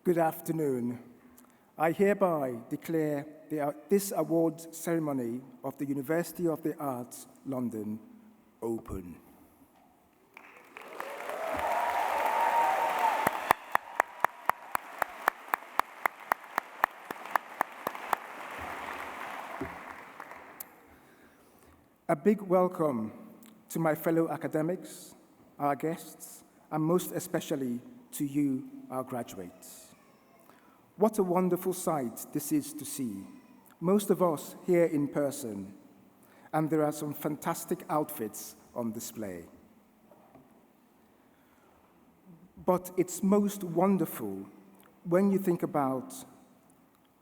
Good afternoon. I hereby declare this awards ceremony of the University of the Arts, London, open. A big welcome to my fellow academics, our guests, and most especially to you, our graduates. What a wonderful sight this is to see, most of us here in person, and there are some fantastic outfits on display. But it's most wonderful when you think about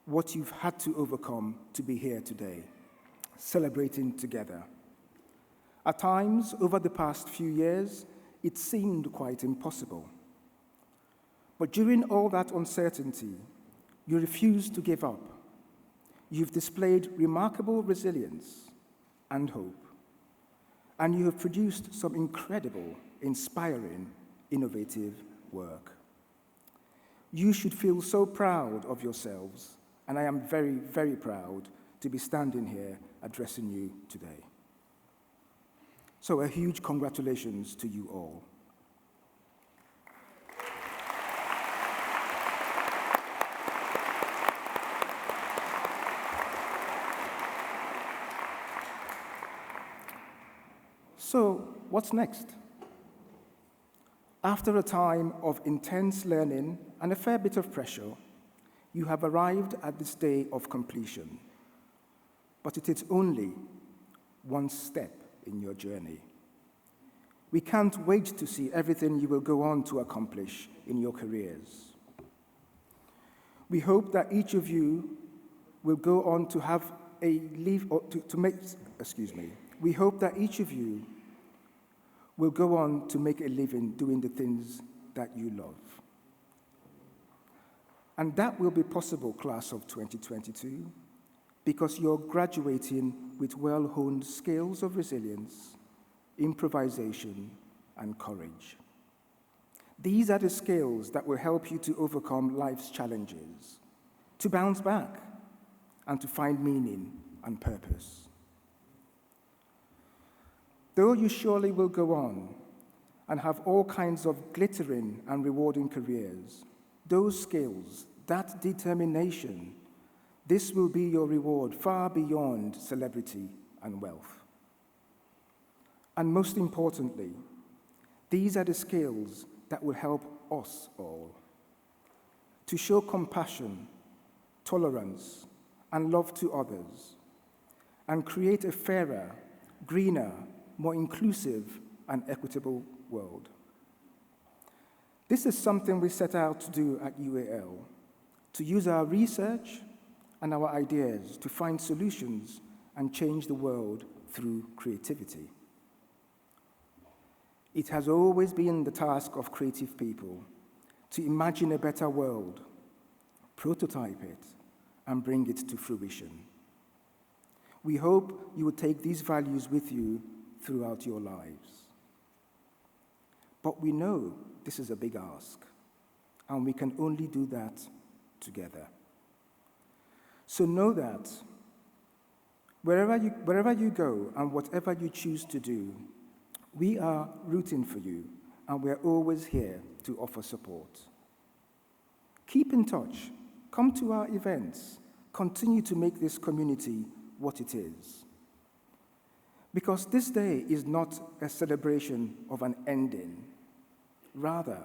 what you've had to overcome to be here today, celebrating together. At times, over the past few years, it seemed quite impossible. But during all that uncertainty, you refused to give up. You've displayed remarkable resilience and hope, and you have produced some incredible, inspiring, innovative work. You should feel so proud of yourselves, and I am very, very proud to be standing here addressing you today. So a huge congratulations to you all. So, what's next? After a time of intense learning and a fair bit of pressure, you have arrived at this day of completion. But it is only one step in your journey. We can't wait to see everything you will go on to accomplish in your careers. We hope that each of you will go on to have a leave, or we hope that each of you will go on to make a living doing the things that you love. And that will be possible, class of 2022, because you're graduating with well-honed skills of resilience, improvisation, and courage. These are the skills that will help you to overcome life's challenges, to bounce back, and to find meaning and purpose. Though you surely will go on and have all kinds of glittering and rewarding careers, those skills, that determination, this will be your reward far beyond celebrity and wealth. And most importantly, these are the skills that will help us all to show compassion, tolerance, and love to others, and create a fairer, greener, more inclusive and equitable world. This is something we set out to do at UAL, to use our research and our ideas to find solutions and change the world through creativity. It has always been the task of creative people to imagine a better world, prototype it, and bring it to fruition. We hope you will take these values with you throughout your lives. But we know this is a big ask, and we can only do that together. So know that wherever you go and whatever you choose to do, we are rooting for you, and we're always here to offer support. Keep in touch, come to our events, continue to make this community what it is. Because this day is not a celebration of an ending. Rather,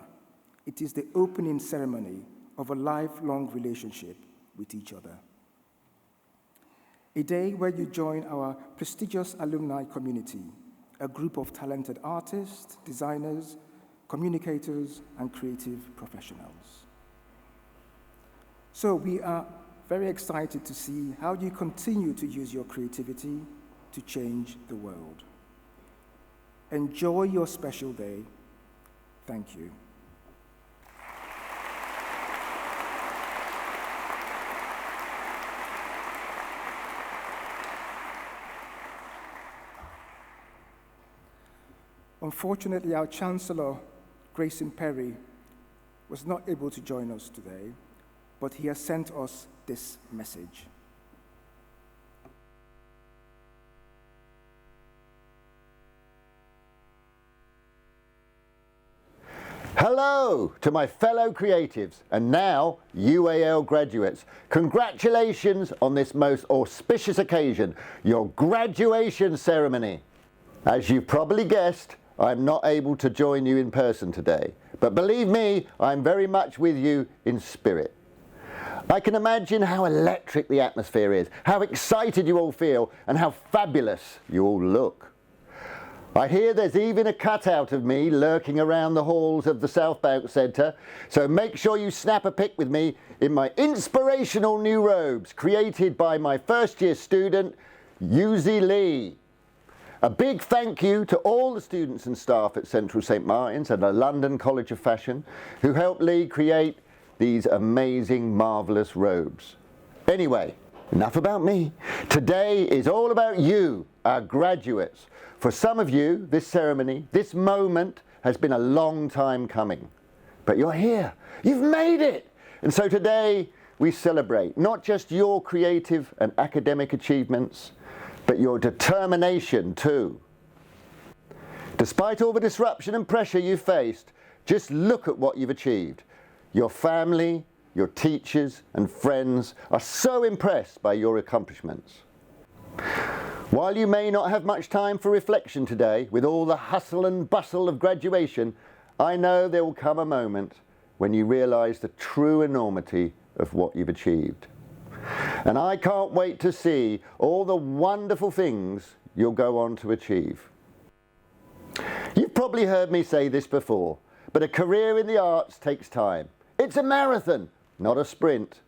it is the opening ceremony of a lifelong relationship with each other. A day where you join our prestigious alumni community, a group of talented artists, designers, communicators, and creative professionals. So we are very excited to see how you continue to use your creativity to change the world. Enjoy your special day. Thank you. Unfortunately, our Chancellor, Grayson Perry, was not able to join us today, but he has sent us this message. Hello to my fellow creatives and now UAL graduates. Congratulations on this most auspicious occasion, your graduation ceremony. As you've probably guessed, I'm not able to join you in person today, but believe me, I'm very much with you in spirit. I can imagine how electric the atmosphere is, how excited you all feel, and how fabulous you all look. I hear there's even a cutout of me lurking around the halls of the Southbank Centre, so make sure you snap a pic with me in my inspirational new robes created by my first-year student, Yuzi Lee. A big thank you to all the students and staff at Central St Martin's and the London College of Fashion who helped Lee create these amazing, marvellous robes. Anyway, enough about me. Today is all about you, our graduates. For some of you, this ceremony, this moment has been a long time coming. But you're here. You've made it. And so today we celebrate not just your creative and academic achievements, but your determination too. Despite all the disruption and pressure you've faced, just look at what you've achieved. Your family, your teachers and friends are so impressed by your accomplishments. While you may not have much time for reflection today, with all the hustle and bustle of graduation, I know there will come a moment when you realise the true enormity of what you've achieved. And I can't wait to see all the wonderful things you'll go on to achieve. You've probably heard me say this before, but a career in the arts takes time. It's a marathon, not a sprint.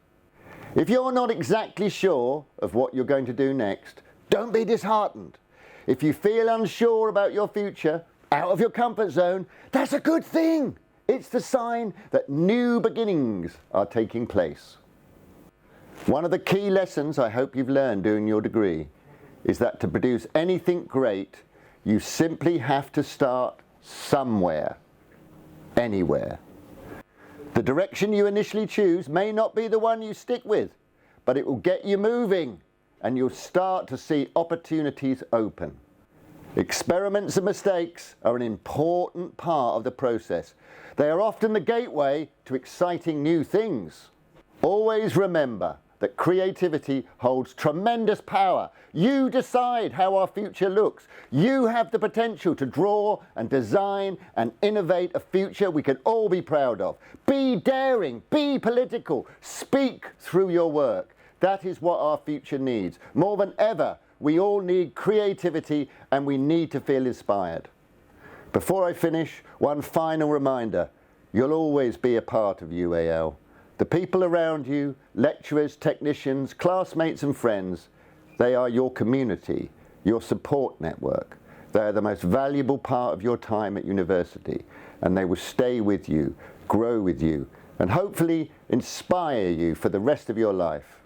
If you're not exactly sure of what you're going to do next, don't be disheartened. If you feel unsure about your future, out of your comfort zone, that's a good thing. It's the sign that new beginnings are taking place. One of the key lessons I hope you've learned doing your degree is that to produce anything great, you simply have to start somewhere, anywhere. The direction you initially choose may not be the one you stick with, but it will get you moving and you'll start to see opportunities open. Experiments and mistakes are an important part of the process. They are often the gateway to exciting new things. Always remember that creativity holds tremendous power. You decide how our future looks. You have the potential to draw and design and innovate a future we can all be proud of. Be daring, be political, speak through your work. That is what our future needs. More than ever, we all need creativity and we need to feel inspired. Before I finish, one final reminder. You'll always be a part of UAL. The people around you, lecturers, technicians, classmates and friends, they are your community, your support network. They are the most valuable part of your time at university, and they will stay with you, grow with you, and hopefully inspire you for the rest of your life.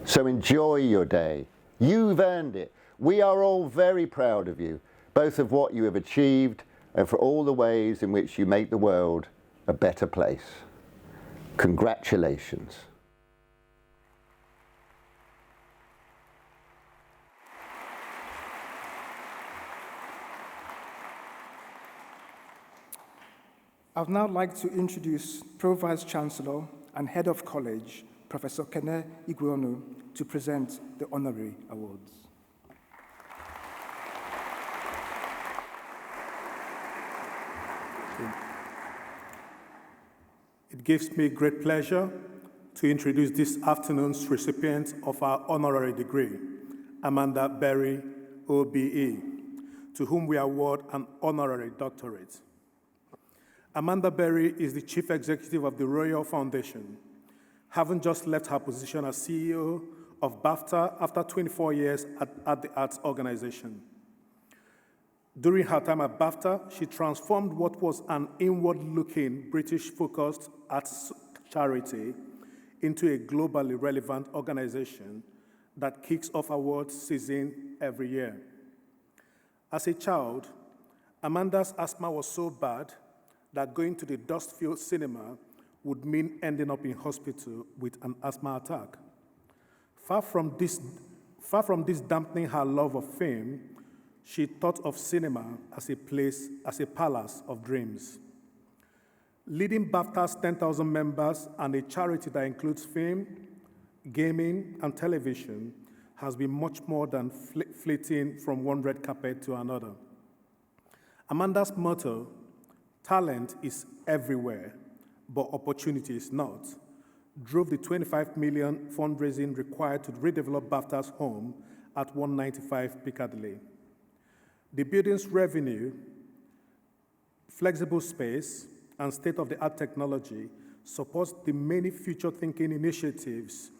So enjoy your day. You've earned it. We are all very proud of you, both of what you have achieved and for all the ways in which you make the world a better place. Congratulations. I'd now like to introduce Pro-Vice Chancellor and Head of College, Professor Kene Igweonu, to present the honorary awards. It gives me great pleasure to introduce this afternoon's recipient of our honorary degree, Amanda Berry, OBE, to whom we award an honorary doctorate. Amanda Berry is the Chief Executive of the Royal Foundation, having just left her position as CEO of BAFTA after 24 years at the arts organization. During her time at BAFTA, she transformed what was an inward-looking, British-focused arts charity into a globally relevant organization that kicks off awards season every year. As a child, Amanda's asthma was so bad that going to the dust-filled cinema would mean ending up in hospital with an asthma attack. Far from this dampening her love of fame, she thought of cinema as a palace of dreams. Leading BAFTA's 10,000 members and a charity that includes film, gaming, and television has been much more than flitting from one red carpet to another. Amanda's motto, talent is everywhere, but opportunity is not, drove the $25 million fundraising required to redevelop BAFTA's home at 195 Piccadilly. The building's revenue, flexible space, and state-of-the-art technology supports the many future-thinking initiatives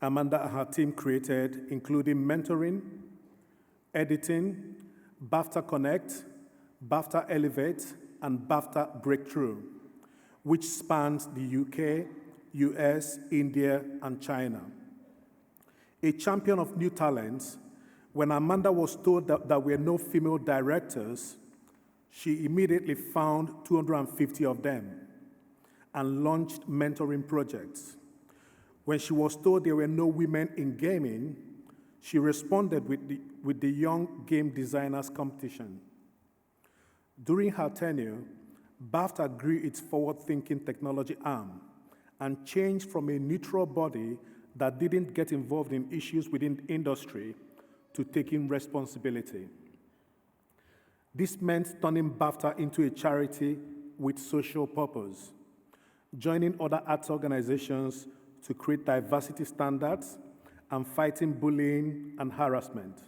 Amanda and her team created, including mentoring, editing, BAFTA Connect, BAFTA Elevate, and BAFTA Breakthrough, which spans the UK, US, India, and China. A champion of new talents, when Amanda was told that there were no female directors, she immediately found 250 of them and launched mentoring projects. When she was told there were no women in gaming, she responded with the Young Game Designers Competition. During her tenure, BAFTA grew its forward-thinking technology arm and changed from a neutral body that didn't get involved in issues within industry to taking responsibility. This meant turning BAFTA into a charity with social purpose, joining other arts organizations to create diversity standards and fighting bullying and harassment.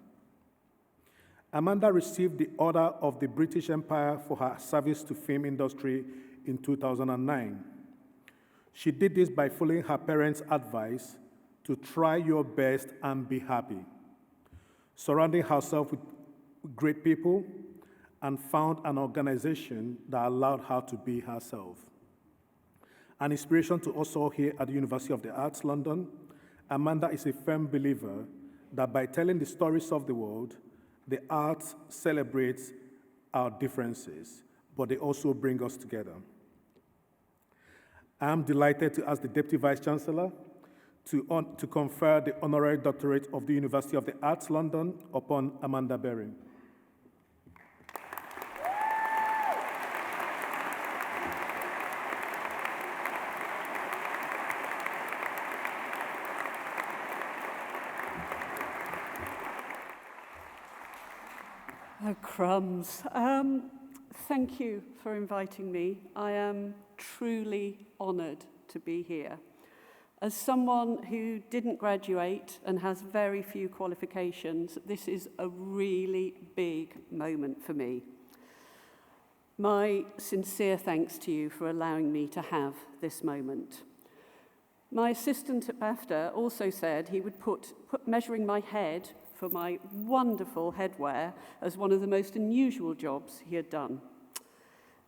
Amanda received the Order of the British Empire for her service to film industry in 2009. She did this by following her parents' advice to try your best and be happy, surrounding herself with great people, and found an organization that allowed her to be herself. An inspiration to us all here at the University of the Arts, London, Amanda is a firm believer that by telling the stories of the world, the arts celebrates our differences, but they also bring us together. I am delighted to ask the Deputy Vice-Chancellor to confer the Honorary Doctorate of the University of the Arts, London, upon Amanda Berry. Oh, crumbs. Thank you for inviting me. I am truly honoured to be here. As someone who didn't graduate and has very few qualifications, this is a really big moment for me. My sincere thanks to you for allowing me to have this moment. My assistant at BAFTA also said he would put measuring my head for my wonderful headwear as one of the most unusual jobs he had done.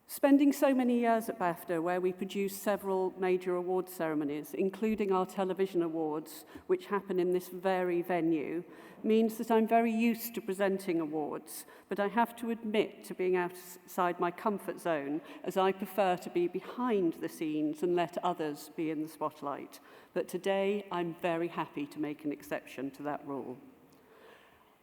Spending so many years at BAFTA, where we produce several major award ceremonies, including our television awards, which happen in this very venue, means that I'm very used to presenting awards, but I have to admit to being outside my comfort zone, as I prefer to be behind the scenes and let others be in the spotlight. But today, I'm very happy to make an exception to that rule.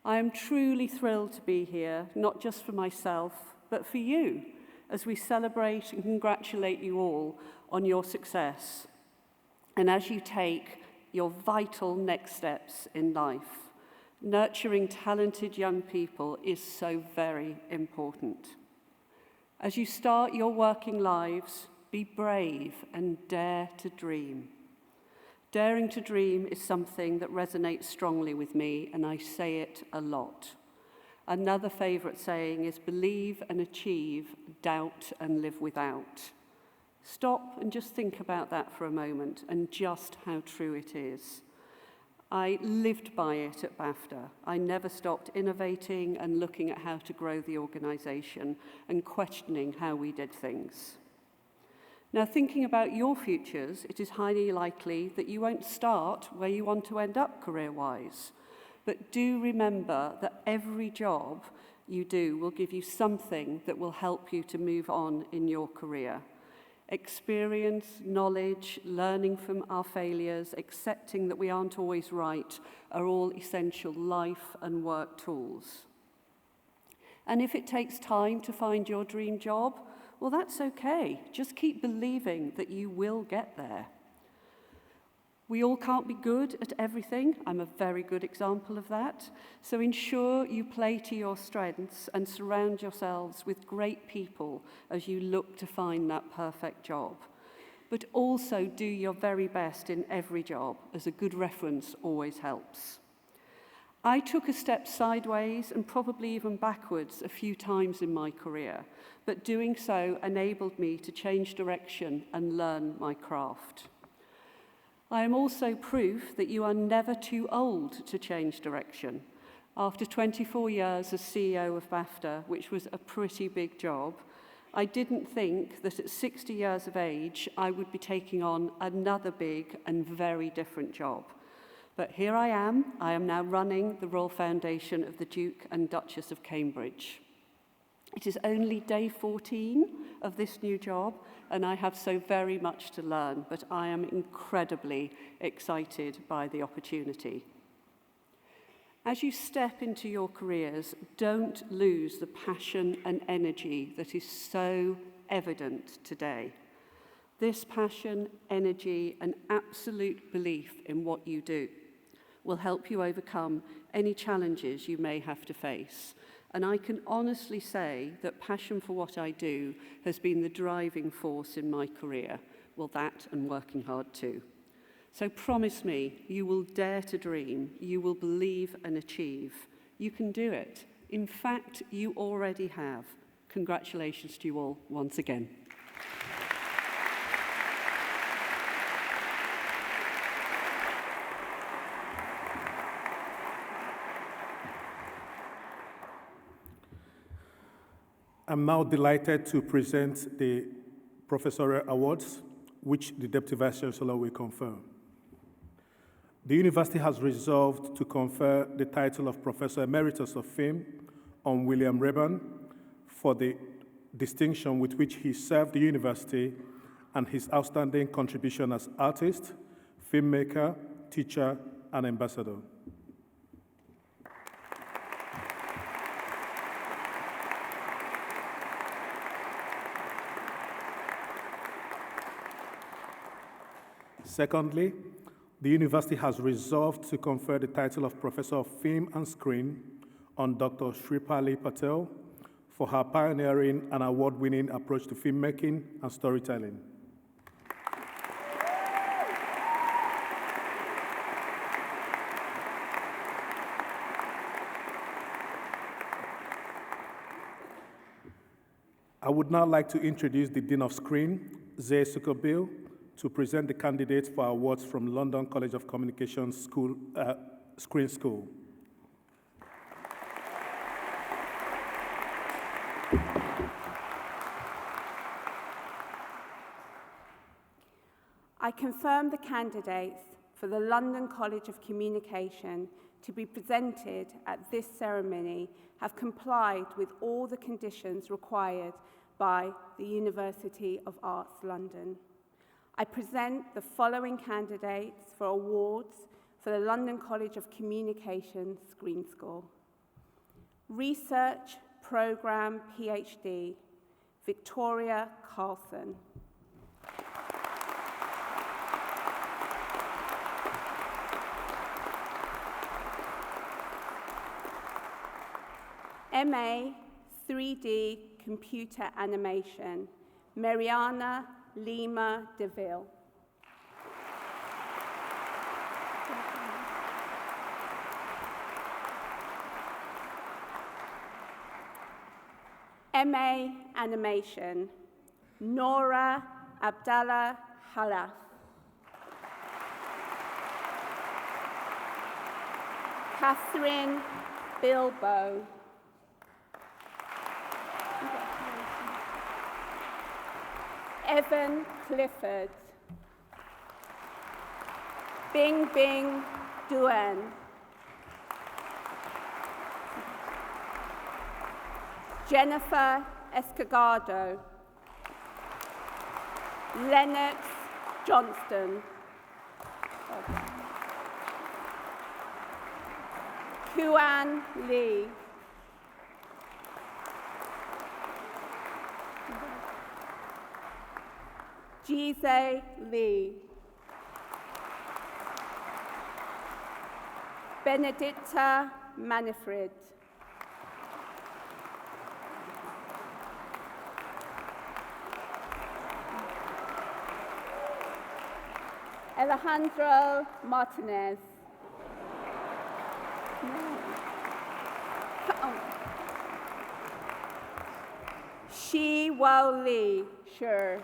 I am truly thrilled to be here, not just for myself, but for you, as we celebrate and congratulate you all on your success, and as you take your vital next steps in life. Nurturing talented young people is so very important. As you start your working lives, be brave and dare to dream. Daring to dream is something that resonates strongly with me, and I say it a lot. Another favourite saying is believe and achieve, doubt and live without. Stop and just think about that for a moment and just how true it is. I lived by it at BAFTA. I never stopped innovating and looking at how to grow the organisation and questioning how we did things. Now, thinking about your futures, it is highly likely that you won't start where you want to end up career-wise. But do remember that every job you do will give you something that will help you to move on in your career. Experience, knowledge, learning from our failures, accepting that we aren't always right, are all essential life and work tools. And if it takes time to find your dream job, well, that's okay. Just keep believing that you will get there. We all can't be good at everything. I'm a very good example of that. So ensure you play to your strengths and surround yourselves with great people as you look to find that perfect job. But also do your very best in every job, as a good reference always helps. I took a step sideways and probably even backwards a few times in my career, but doing so enabled me to change direction and learn my craft. I am also proof that you are never too old to change direction. After 24 years as CEO of BAFTA, which was a pretty big job, I didn't think that at 60 years of age, I would be taking on another big and very different job. But here I am now running the Royal Foundation of the Duke and Duchess of Cambridge. It is only day 14 of this new job, and I have so very much to learn, but I am incredibly excited by the opportunity. As you step into your careers, don't lose the passion and energy that is so evident today. This passion, energy, and absolute belief in what you do will help you overcome any challenges you may have to face. And I can honestly say that passion for what I do has been the driving force in my career. Well, that and working hard too. So promise me you will dare to dream, you will believe and achieve. You can do it. In fact, you already have. Congratulations to you all once again. I'm now delighted to present the professorial awards, which the Deputy Vice Chancellor will confer. The university has resolved to confer the title of Professor Emeritus of Film on William Rayburn for the distinction with which he served the university and his outstanding contribution as artist, filmmaker, teacher, and ambassador. Secondly, the university has resolved to confer the title of Professor of Film and Screen on Dr. Shripali Patel for her pioneering and award-winning approach to filmmaking and storytelling. I would now like to introduce the Dean of Screen, Zay Sukobil, to present the candidates for awards from London College of Communication School, Screen School. I confirm the candidates for the London College of Communication to be presented at this ceremony have complied with all the conditions required by the University of Arts London. I present the following candidates for awards for the London College of Communication Screen School. Research Programme PhD, Victoria Carlson. MA 3D Computer Animation, Mariana Lima DeVille. MA Animation, Nora Abdallah Halaf. Catherine Bilbo. Evan Clifford. Bing Bing Duan. Jennifer Escagado. Lennox Johnston. Kuan Lee. Jise Lee. Benedicta Manifred. Alejandro Martinez. Shi Wo Lee, sure.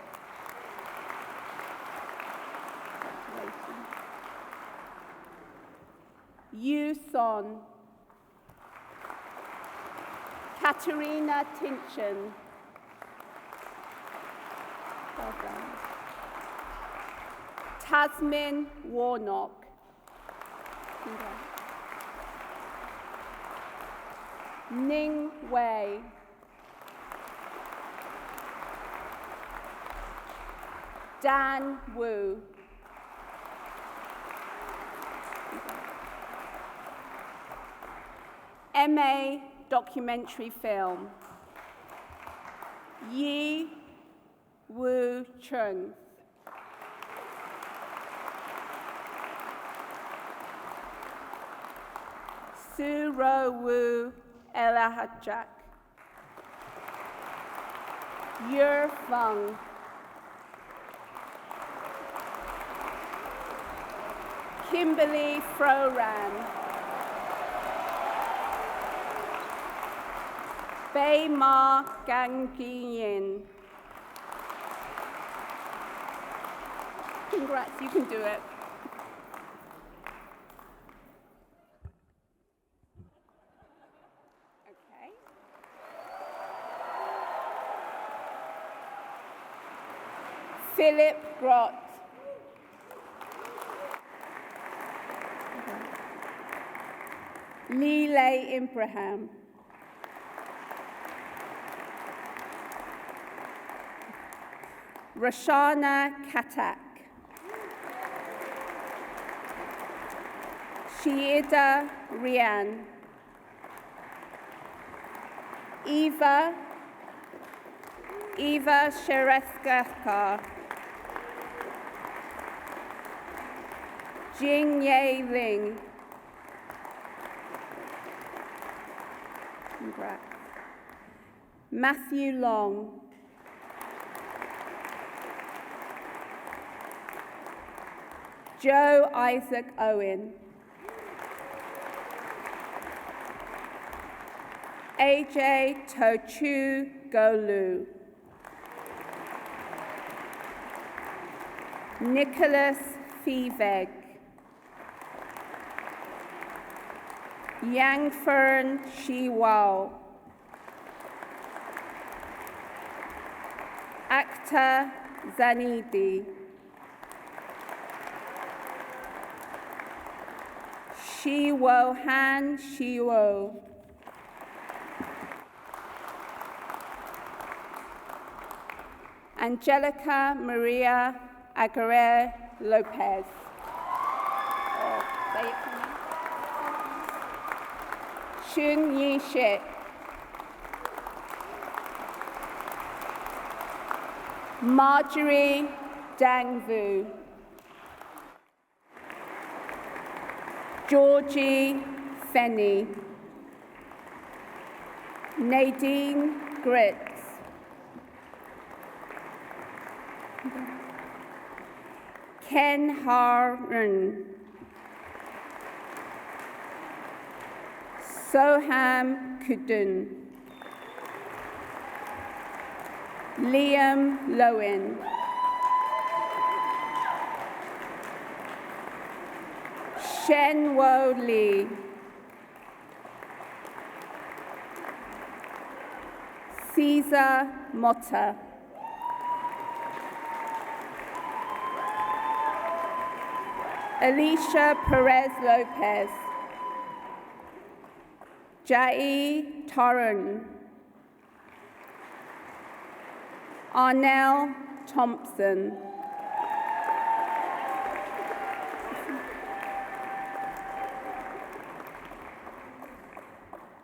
Yu Son. Katerina Tinchin. Well done. Tasmin Warnock. Ning Wei. Dan Wu. MA Documentary Film. Yi Wu Chung. Su Ro Wu Elahajak. Yer Feng. Kimberly Froran. Bei Ma Gangyin. Congrats, you can do it. Okay. Philip Grott. Lile Ibrahim. Rashana Katak. Shiida Rian. Eva Shereskaka. Jing Ye Ling. Congrats. Matthew Long. Joe Isaac Owen. AJ Tochu Golu. Nicholas Fiveg. Yangfern Shiwao. Akhtar Zanidi. Shiwo Han Shiwo. Angelica Maria Aguirre Lopez. Oh, say it for me. Shun Yi Shik. Marjorie Dangvu. Georgie Fenny. Nadine Gritz. Ken Harren. Soham Kudun. Liam Lowen. Shenwo Lee. Caesar Motta. Alicia Perez Lopez. Jai Torren. Arnell Thompson.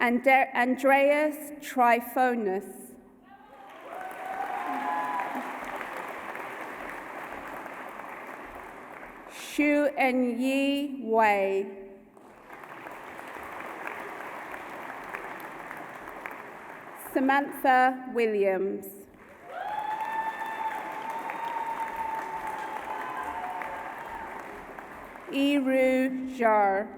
Andreas Tryphonus. Xu Enyi Wei. Samantha Williams. Iru Jar.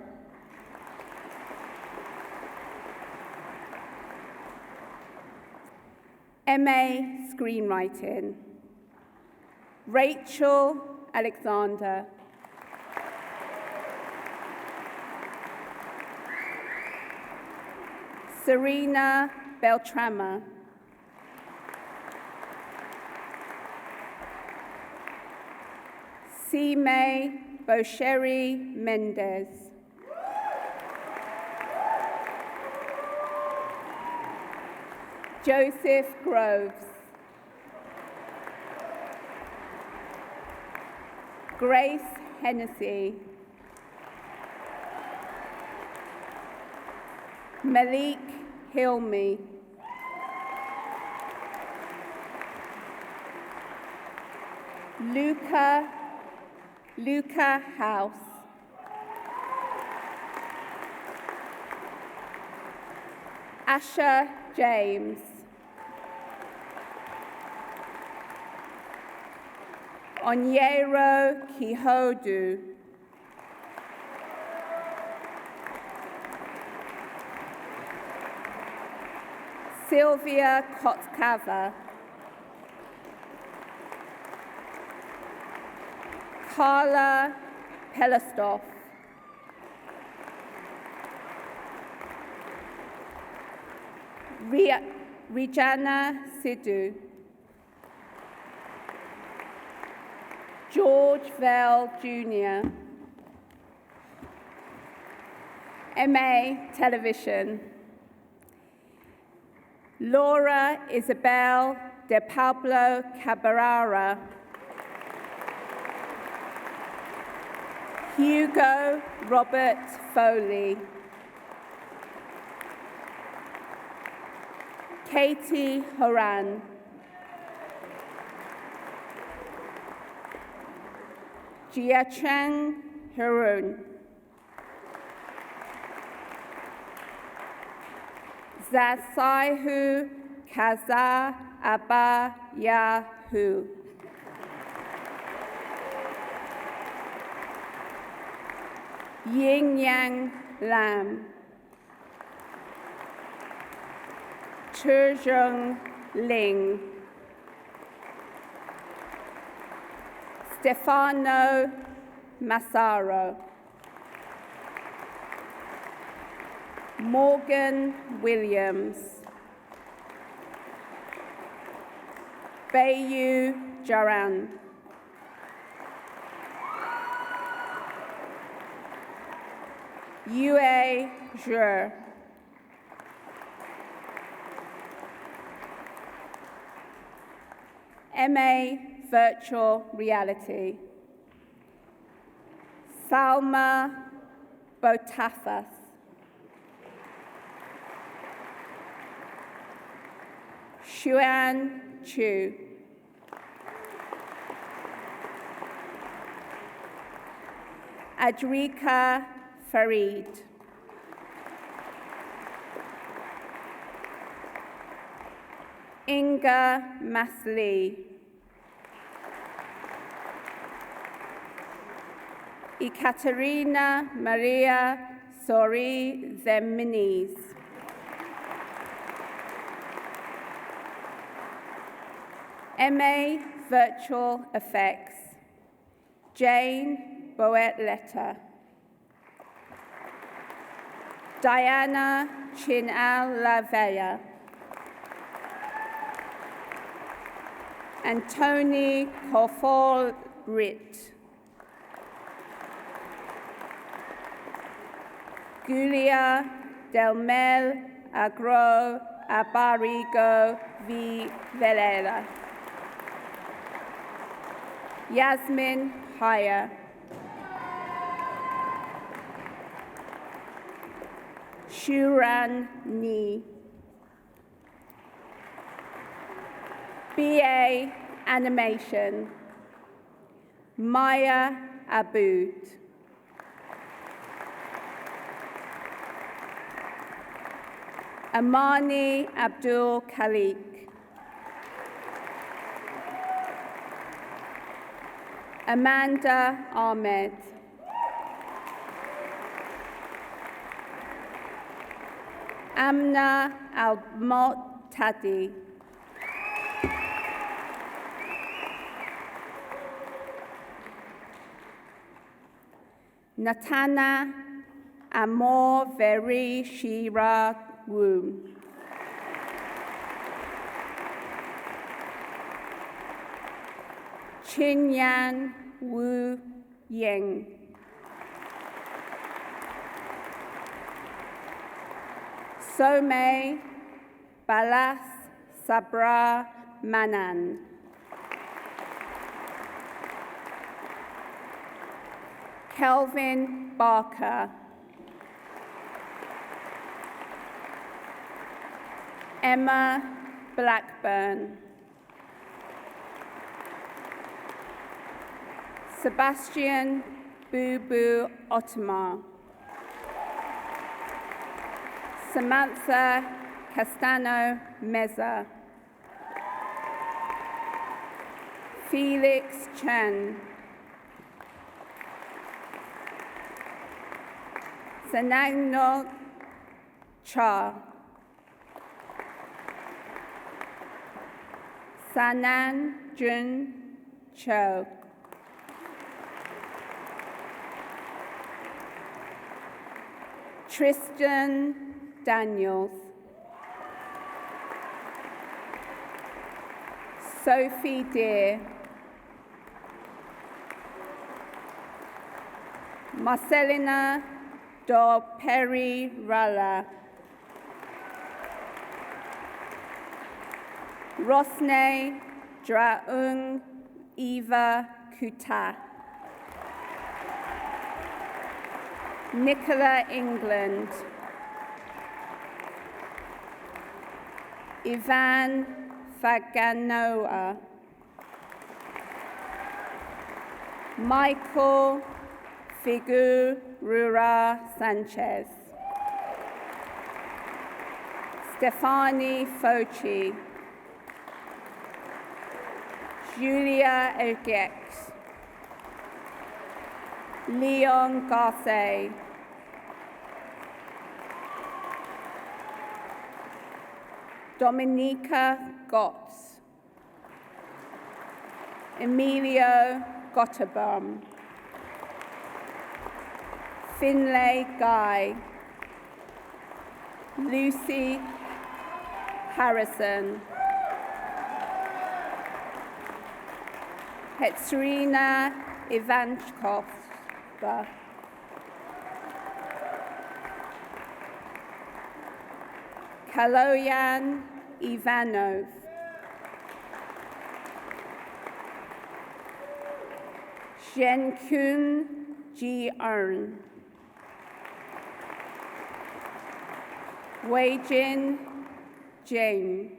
MA Screenwriting. Rachel Alexander. Serena Beltrama. May Bosheri Mendez. Joseph Groves. Grace Hennessy. Malik Hilmi. Luca House. Asha James. Onyero Kihodu. Sylvia Kotkava. Carla Pelostov. Rijana Sidhu. George Vell Jr. MA Television. Laura Isabel de Pablo Cabrera. Hugo Robert Foley. Katie Horan. Jiacheng Harun. Zasaihu Kaza Abba Yahu. Ying Yang Lam. Chuzheng Ling. Stefano Massaro. Morgan Williams. Bayu Jaran. Yue Zhe. MA Virtual Reality. Salma Botafas. Xuan Chu. Adrika Farid. Inga Masli. Ekaterina Maria Sori Zeminiz. MA Virtual Effects. Jane Boetletta. Diana Chinal-Lavea. And Tony Kofor-Rit. Gulia Delmel Agro Abarigo V. Velela. Yasmin Haya. Shuran Ni. BA Animation, Maya Aboud. Amani Abdul Khalik. Amanda Ahmed. Amna Al-Mu'tadi. Natana Amor Veri Shira Wu. Chinyan Wu Ying. Somay Balas Sabra Manan. Kelvin Barker. Emma Blackburn. Sebastian Boo Boo Ottomar. Samantha Castano Meza. Felix Chen. Sanagno Cha. Sanan Jun Cho. Tristan Daniels. Sophie Deer. Marcelina Do Peri Rala. Rosne Draung Eva Kuta. Nicola England. Ivan Faganoa. Michael Figurura Sanchez. Stefani Foci. Julia Ergex. Leon Garce. Dominica Gotts. Emilio Gotterbaum. Finlay Guy. Lucy Harrison. Katerina Ivanchkova. Kaloyan Ivanov. Zhenkun Ji Earn. Weijin Jane.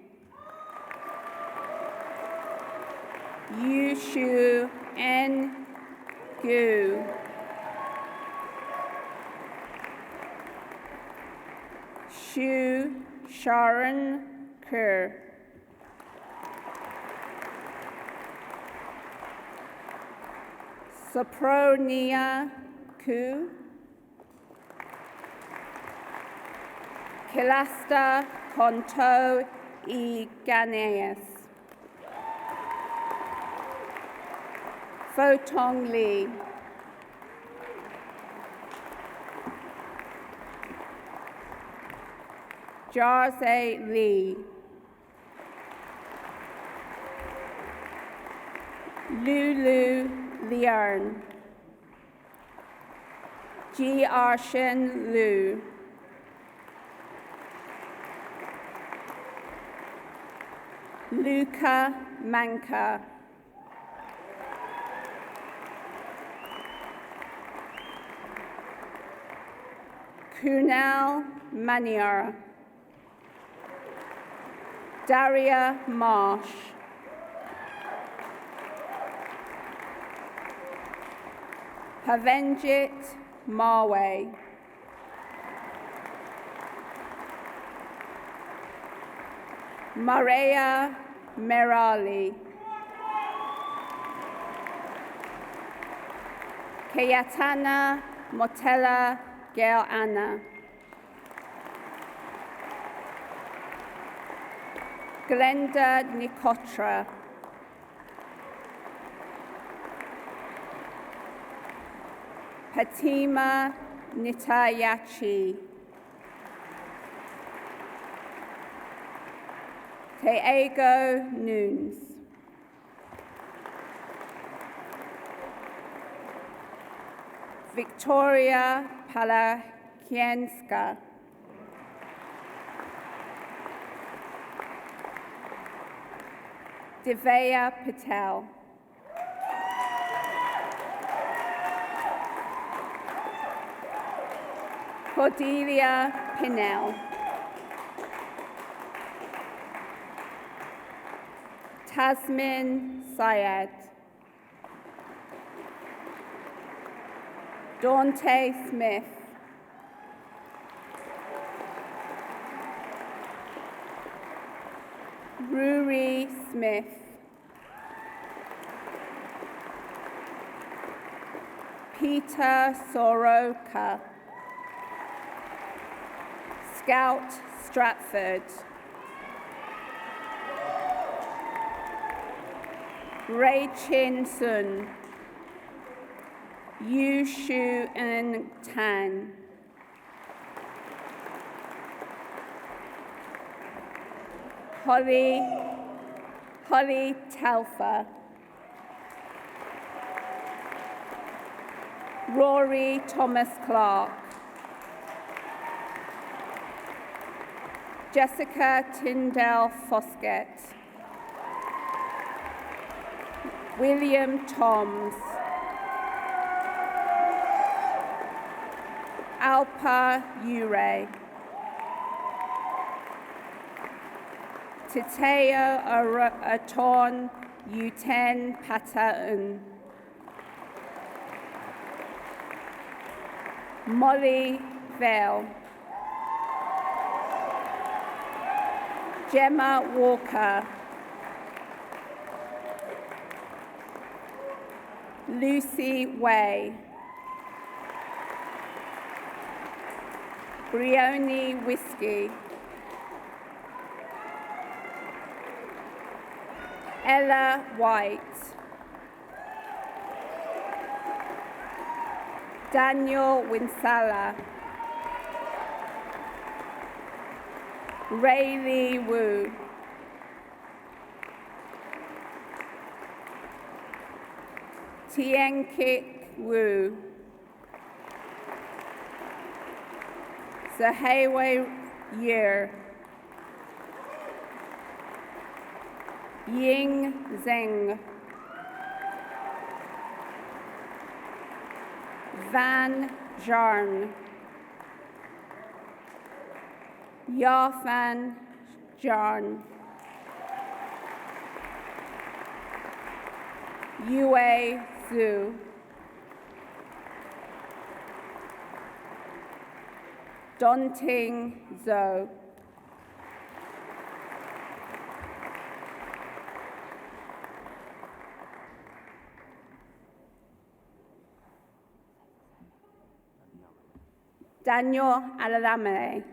Yushu N. Gu. Shu Sharon Kerr. Sopronia Ku. Kilasta Konto I Ganeas. Photong Lee. Jarze Lee. Lulu Liarn. Ji Arshen Lu. Luca Manka. Kunal Maniar, Daria Marsh, Havenjit Marway, Maria Merali, Kayatana Motella Gail Anna, Glenda Nikotra, Fatima Nitayachi, Teego Nunes, Victoria Palakienska, Divya Patel, Cordelia Pinnell, Tasmin Syed, Dante Smith, Ruri Smith, Peter Soroka, Scout Stratford, Ray Chin Sun, Yu Shu En Tan, Holly Telfer, Rory Thomas Clark, Jessica Tyndall Foskett, William Toms, Alpa Ure, Titeo Aton Uten Pataun, Molly Vale, Gemma Walker, Lucy Way, Brioni Whiskey, Ella White, Daniel Winsala, Rayleigh Wu, Tienkik Wu, Zahewe Yer, Ying Zheng, Van Jarn, Yafan Jarn, Yue Zhu, Donting Zhou, Daniel Alalame,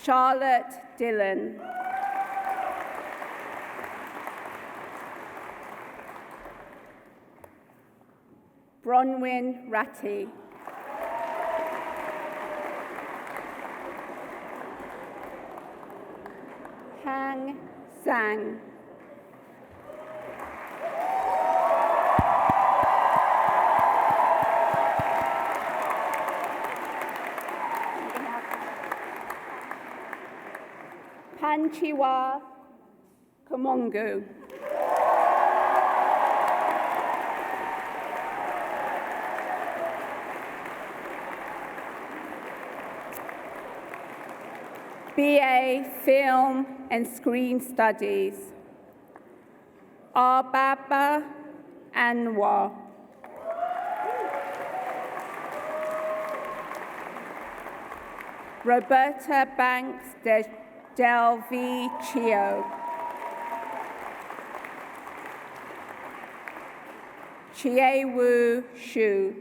Charlotte Dillon, Bronwyn Ratty, Hang Sang, Panchiwa Kamongu, BA Film and Screen Studies, Arbaba Anwar. Roberta Banks Del Vicio. Chiewu Shu.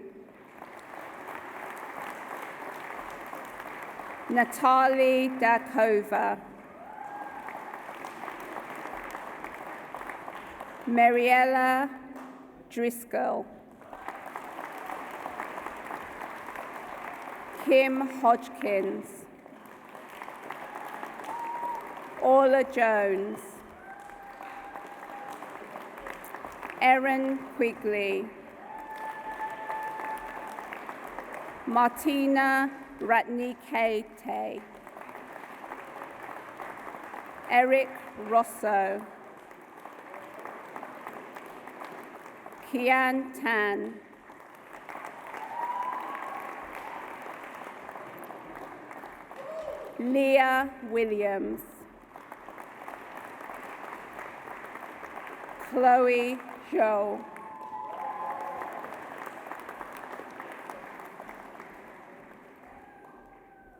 Natalie Dakova. Mariella Driscoll. Kim Hodgkins. Orla Jones. Erin Quigley. Martina Ratnikete. Eric Rosso. Kian Tan. Leah Williams. Chloe Zhou.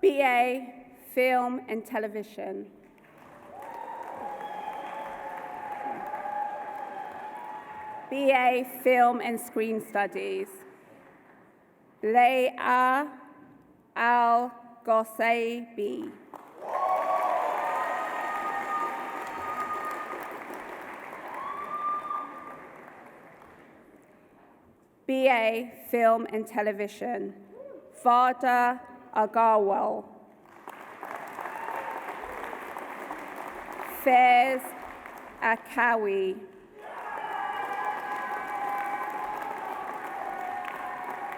BA Film and Television. BA Film and Screen Studies. Leia Al-Gosseibi. BA Film and Television. Varda Agarwal. Faiz Akawi.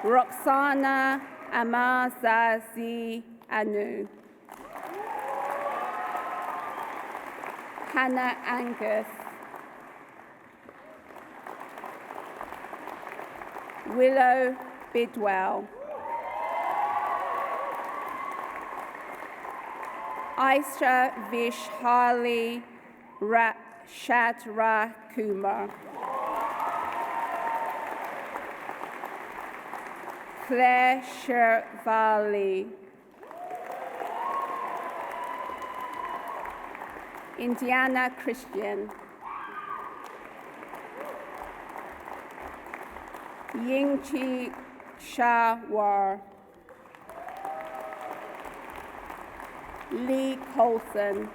Roxana Amazazi Anu. Hannah Angus. Willow Bidwell. Aisha Vishali Shadra Kumar. Claire Shervali. Indiana Christian. Yingchi Shawar. Lee Colson.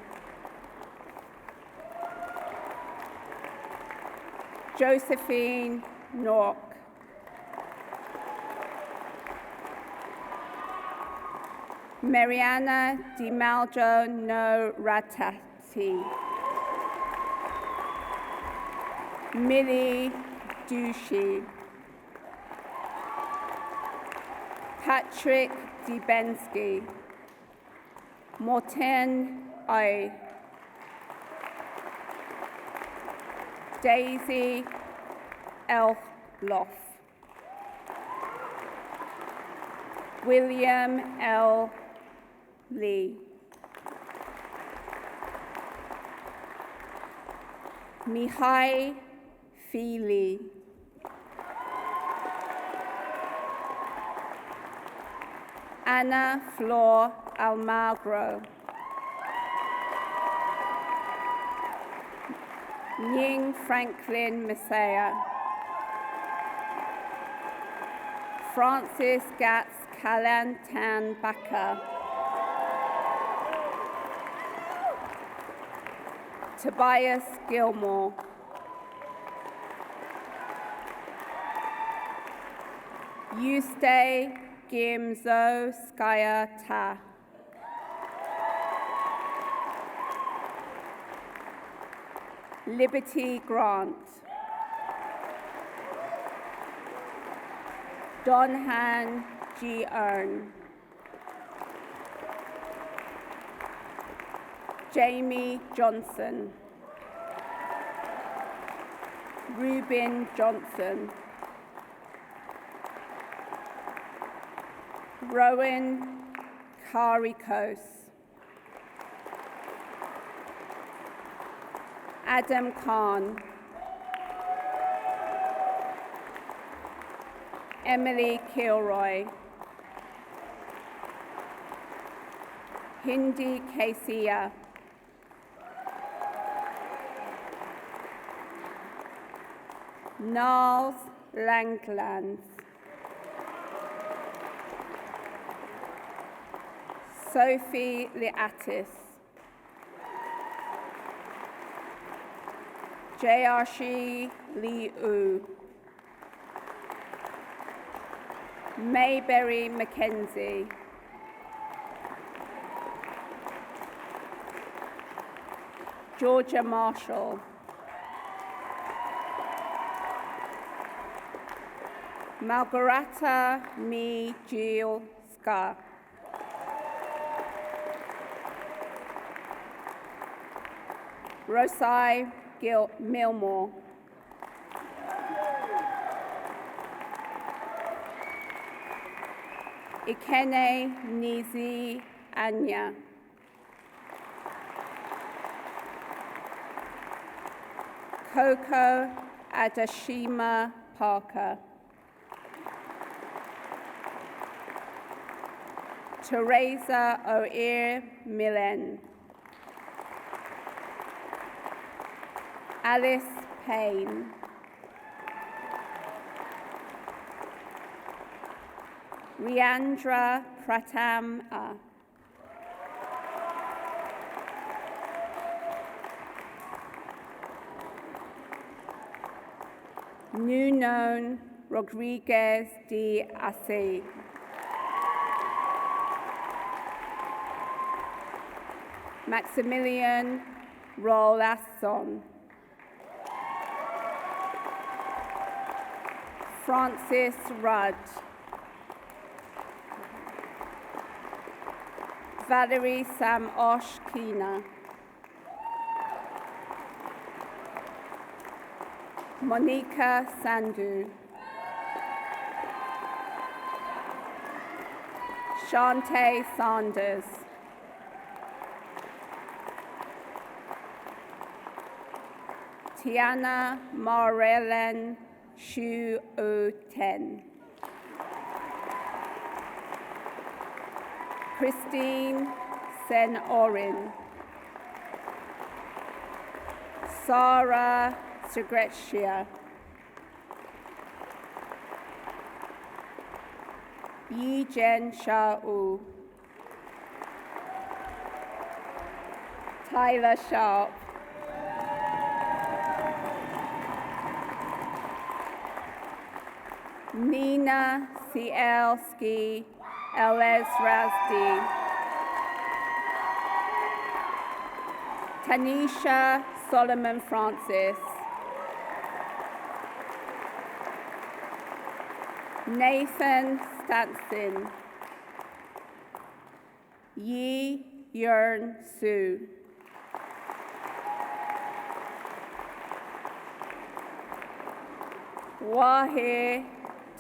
Josephine Nork. Mariana DiMaljo No Ratati. Millie Dushi. Patrick Dibensky. Morten I. Daisy Elfloff. William L. Lee. Mihai Feely. Anna Flor Almagro. Ying Franklin Messiah. Francis Gatz Kalantan Baka. Tobias Gilmore. Yuste Gimzo Skya Ta. Liberty Grant. Donhan G. Earn. Jamie Johnson. Reuben Johnson. Rowan Karikos. Adam Khan, Emily Kilroy, Hindi Kasia, Niles Langlands, Sophie Liatis, Jayarshi Liu, Mayberry Mackenzie, Georgia Marshall, Margareta Mijilska, Rosai Milmore, Ikene Nizi Anya, Coco Adashima Parker, Teresa O'Ear Millen, Alice Payne, Riandra Pratam, Nunon Rodriguez de Ace, Maximilian Rolasson, Francis Rudd, Valerie Sam Osh Kina, Monica Sandhu, Shante Sanders, Tiana Marellen Shu O Ten, Christine Sen Orin, Sarah Segretia, Yi Jen Shao, Tyler Sharp, Nina Cielski Elez Razdi, Tanisha Solomon Francis, Nathan Stanson, Yi Yearn Su, Wahir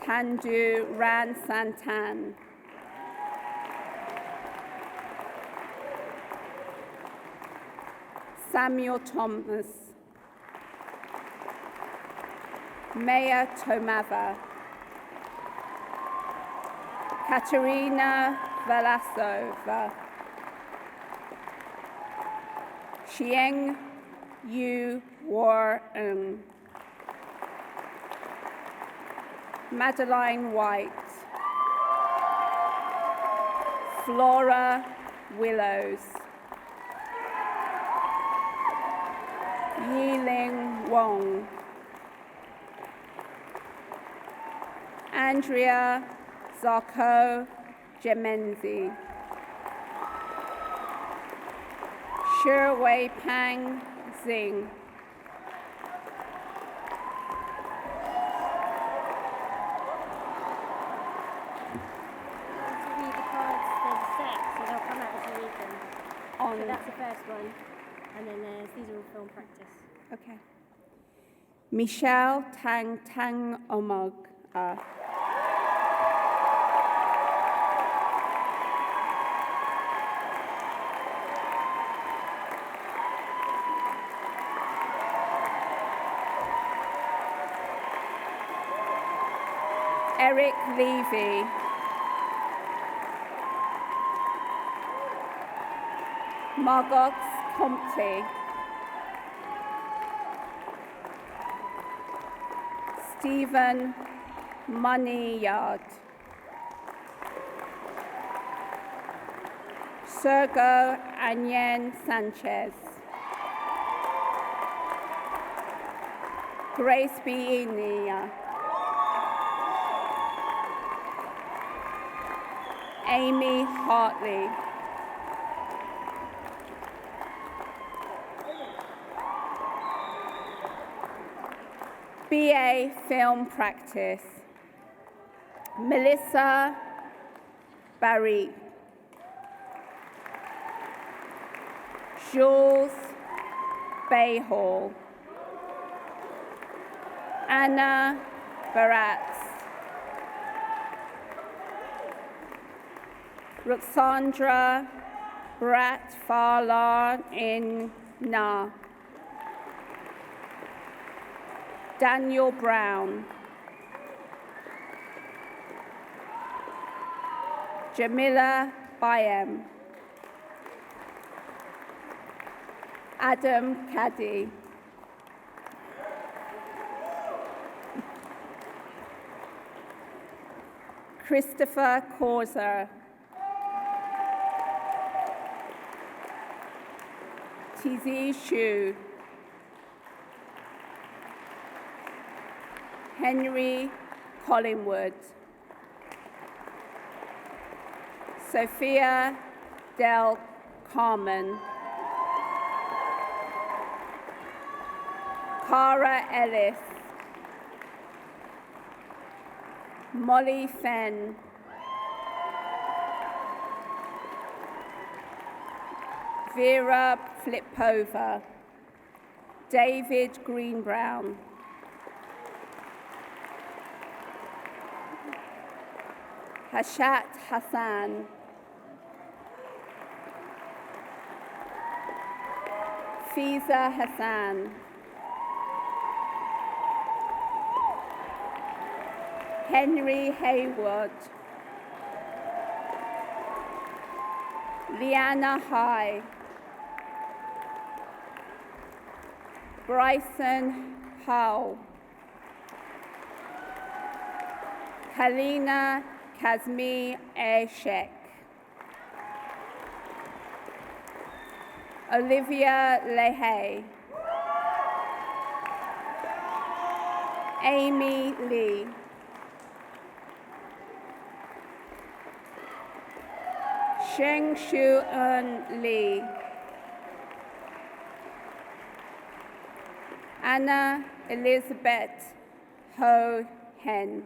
Tanju Ran Santan, Samuel Thomas, Maya Tomava, Katerina Velasova, Xieng Yu War-Ng, Madeline White, Flora Willows, Yiling Wong, Andrea Zarko Gemenzi, Sherwei Pang Zing, Read the cards, there's a set, so they'll come out as you read them. on, So that's the first one, and then these are all film practice. okay. Michelle Tang Omog, Eric Levy, Margot Compte, Stephen Moneyard, Sergio Anyen Sanchez, Grace Bienia, Amy Hartley, BA Film Practice, Melissa Barry, Jules Bayhall, Anna Baratz, Roxandra Brat Farlar in Na, Daniel Brown, Jamila Bayem, Adam Caddy, Christopher Causer, Tizi Shu, Henry Collingwood, Sophia Del Carmen, Cara Ellis, Molly Fenn, Vera Flipova, David Greenbrown, Hashat Hassan, Fiza Hassan, Henry Hayward, Liana High, Bryson Howe, Kalina Kazmi Ashek, Olivia Lehay, Amy Lee, Sheng Shu Eun Lee, Anna Elizabeth Ho Hen,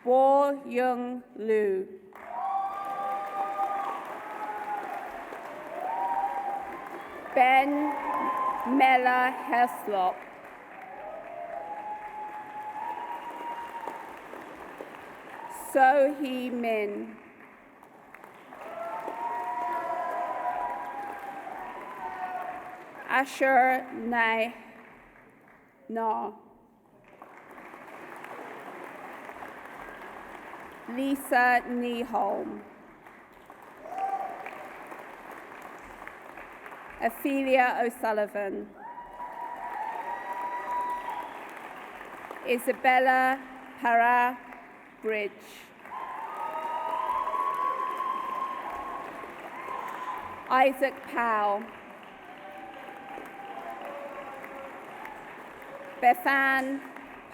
Bo Young Lu, Ben Mella Heslop, So Hee Min, Asher Nai Na, Lisa Nieholm, Ophelia O'Sullivan, Isabella Para Bridge, Isaac Powell, Bethan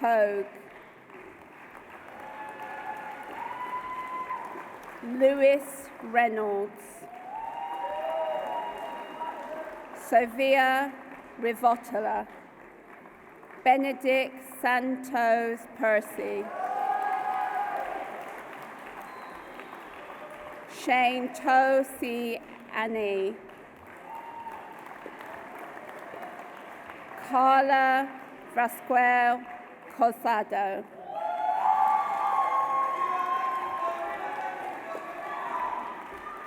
Pogue, Lewis Reynolds, Sophia Rivotola, Benedict Santos Percy, Shane Tosi Annie, Carla Vasquez Cosado,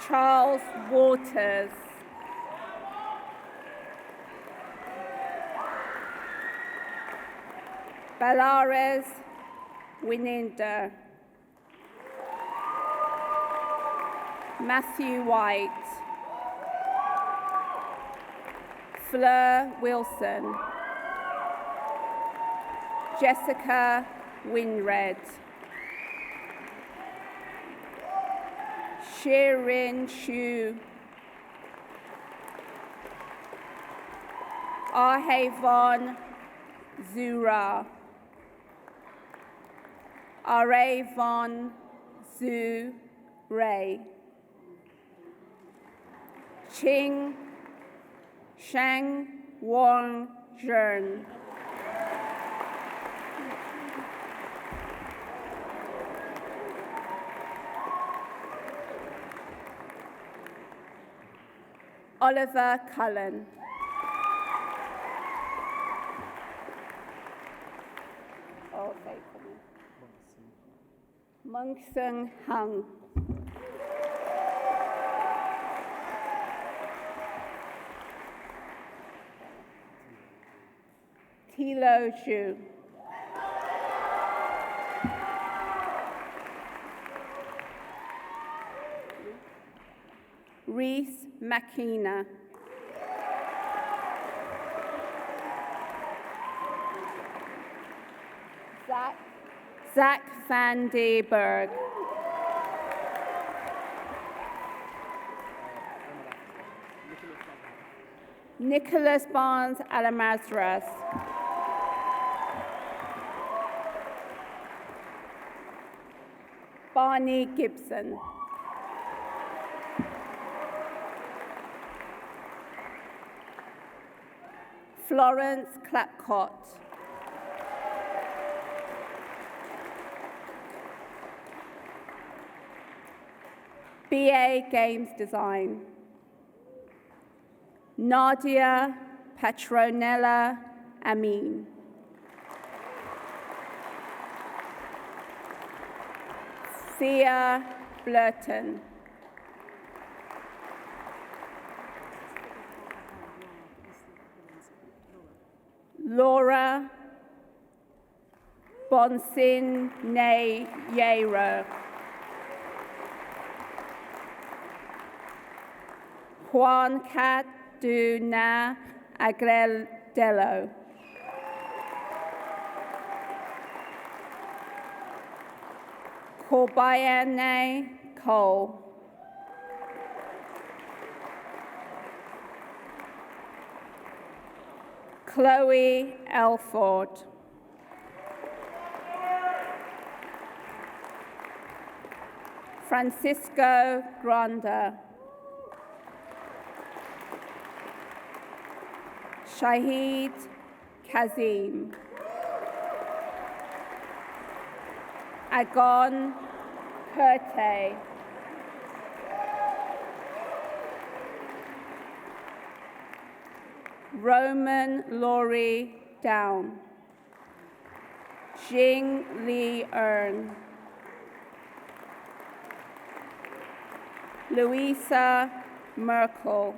Charles Waters, Belarus Wininder, Matthew White, Fleur Wilson, Jessica Winred, Shirin Shu, Arhavon Zura, Aravon Zhu Ray, Qing Shang Wang Zheng, Oliver Cullen, oh, say for me. Meng Sung Hung, Tilo Zhu, Reese Makina, Zach van de Berg, Nicholas Barnes Alamazras, Barney Gibson, Florence Clapcott, BA Games Design, Nadia Petronella Amin, Thea Blurton, Laura Bonsin Nayero, Juan Caduna Agredello, Corbayane Cole, Chloe Elford, Francisco Granda, Shahid Kazim, Agon Kurte, Roman Laurie Down, Jing Li Earn, Louisa Merkel,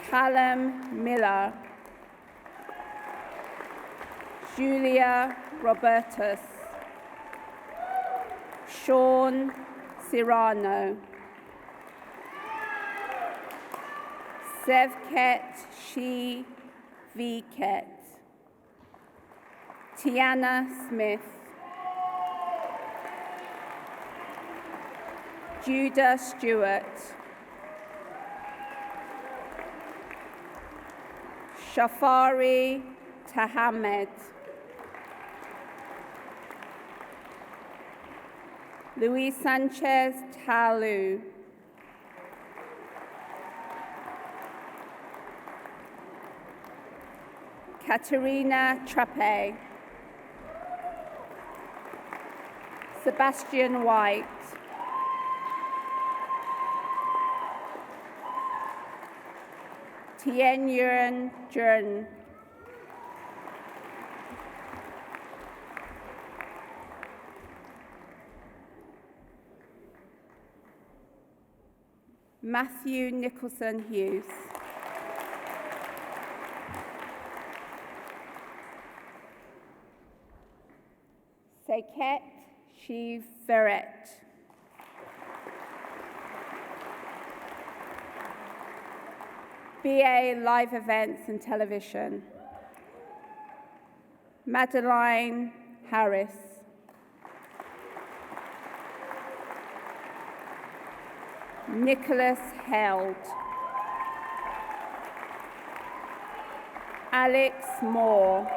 Callum Miller, Julia Robertus, Sean Serrano, Sevket Shi Viket, Tiana Smith, Judah Stewart, Shafari Tahamed, Luis Sanchez Talu, Katerina Trappe, Sebastian White, Tien Yuan Jern, Matthew Nicholson Hughes, Seket Shiveret. BA Live Events and Television. Madeline Harris. Nicholas Held. Alex Moore.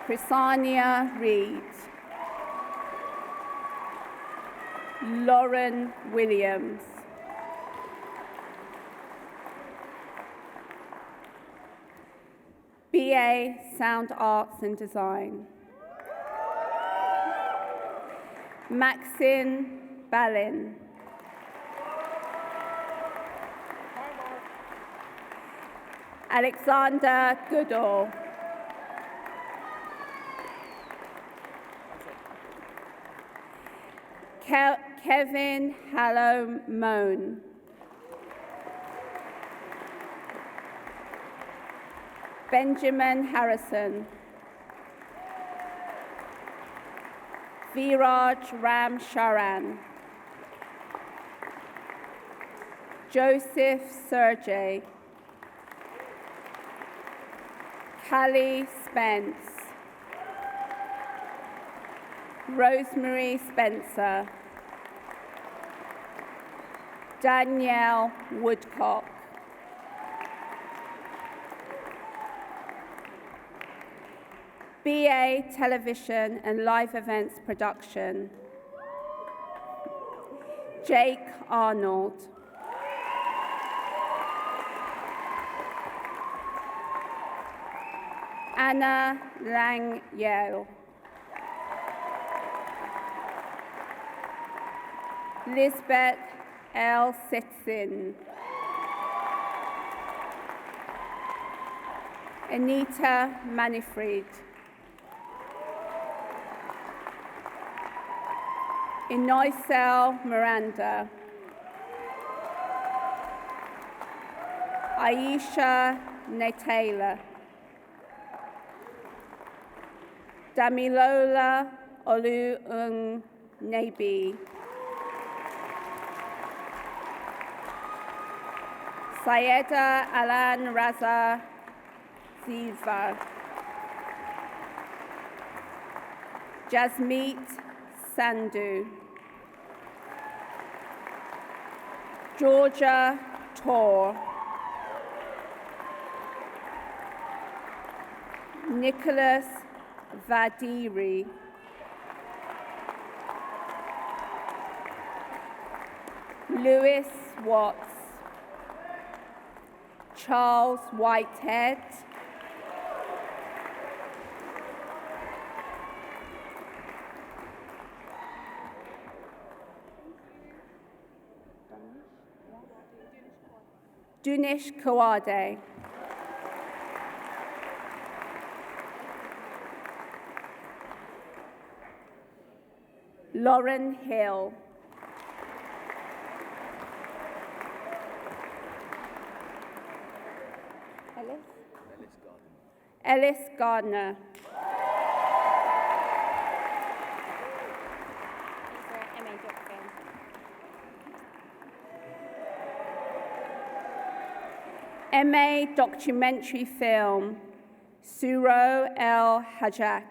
Chrisania Reed. Lauren Williams. BA Sound Arts and Design. Maxine Ballin. Alexander Goodall. Kevin Hallow-Moan. Benjamin Harrison. Viraj Ram Sharan. Joseph Sergey. Callie Spence. Rosemary Spencer. Danielle Woodcock. BA Television and Live Events Production. Jake Arnold. Anna Lang Yale. Lisbeth L. Sitsin. Anita Manifred. Inoisel Miranda. Aisha Natala. Damilola Oluung Nabi. Sayeda Alan Raza Ziva. Jasmeet Sandhu. Georgia Tor. Nicholas Vadiri. Lewis Watts. Charles Whitehead. Dunish Kawade. Lauren Hill. Ellis Gardner. MA Documentary Film, Suro El Hajak.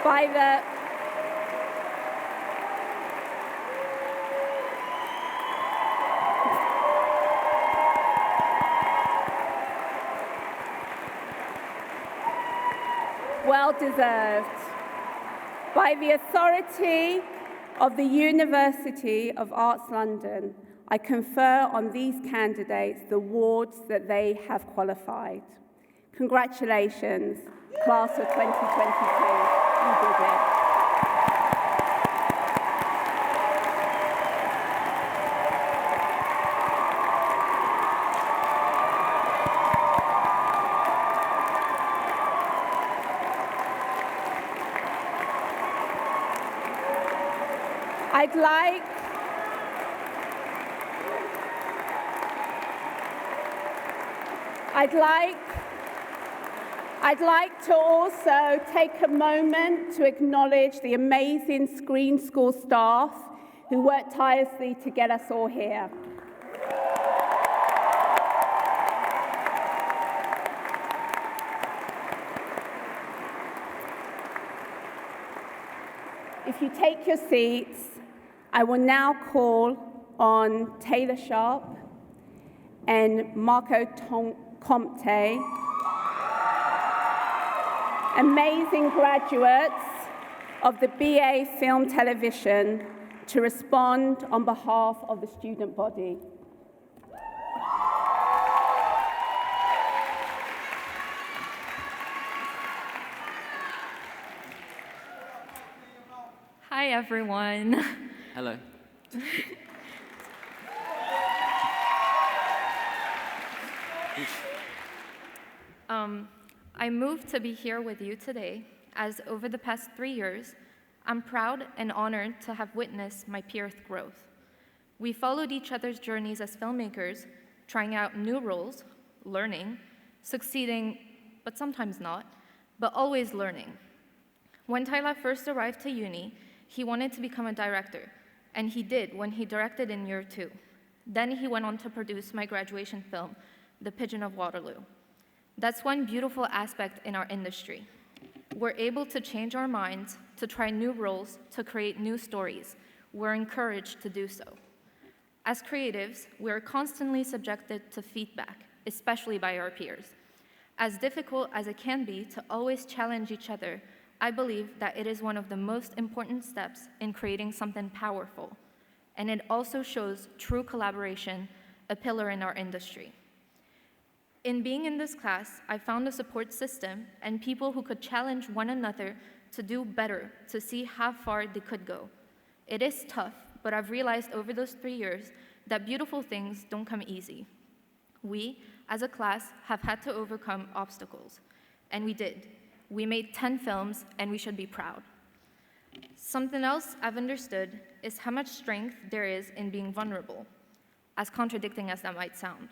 By the well deserved. By the authority of the University of Arts London, I confer on these candidates the awards that they have qualified. Congratulations, class of 2022. You did it. I'd like to also take a moment to acknowledge the amazing Screen School staff who worked tirelessly to get us all here. If you take your seats, I will now call on Taylor Sharp and Marco Comte, amazing graduates of the BA Film Television, to respond on behalf of the student body. Hi, everyone. Hello. I'm moved to be here with you today, as over the past 3 years, I'm proud and honored to have witnessed my peers' growth. We followed each other's journeys as filmmakers, trying out new roles, learning, succeeding, but sometimes not, but always learning. When Tyler first arrived to uni, he wanted to become a director, and he did when he directed in year 2. Then he went on to produce my graduation film, The Pigeon of Waterloo. That's one beautiful aspect in our industry. We're able to change our minds, to try new roles, to create new stories. We're encouraged to do so. As creatives, we are constantly subjected to feedback, especially by our peers. As difficult as it can be to always challenge each other, I believe that it is one of the most important steps in creating something powerful, and it also shows true collaboration, a pillar in our industry. In being in this class, I found a support system and people who could challenge one another to do better, to see how far they could go. It is tough, but I've realized over those 3 years that beautiful things don't come easy. We, as a class, have had to overcome obstacles, and we did. We made 10 films, and we should be proud. Something else I've understood is how much strength there is in being vulnerable, as contradicting as that might sound.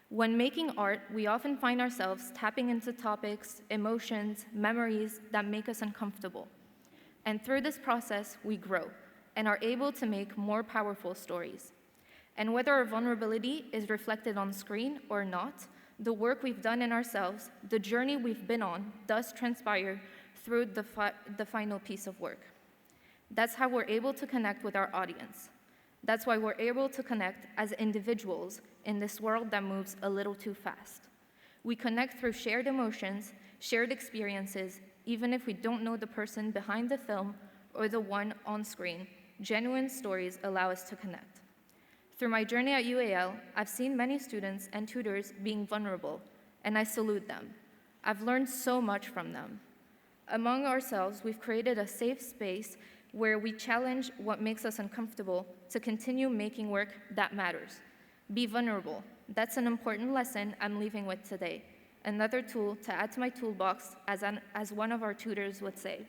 When making art, we often find ourselves tapping into topics, emotions, memories that make us uncomfortable. And through this process, we grow and are able to make more powerful stories. And whether our vulnerability is reflected on screen or not, the work we've done in ourselves, the journey we've been on, does transpire through the final piece of work. That's how we're able to connect with our audience. That's why we're able to connect as individuals in this world that moves a little too fast. We connect through shared emotions, shared experiences, even if we don't know the person behind the film or the one on screen. Genuine stories allow us to connect. Through my journey at UAL, I've seen many students and tutors being vulnerable, and I salute them. I've learned so much from them. Among ourselves, we've created a safe space where we challenge what makes us uncomfortable to continue making work that matters. Be vulnerable. That's an important lesson I'm leaving with today. Another tool to add to my toolbox, as one of our tutors would say.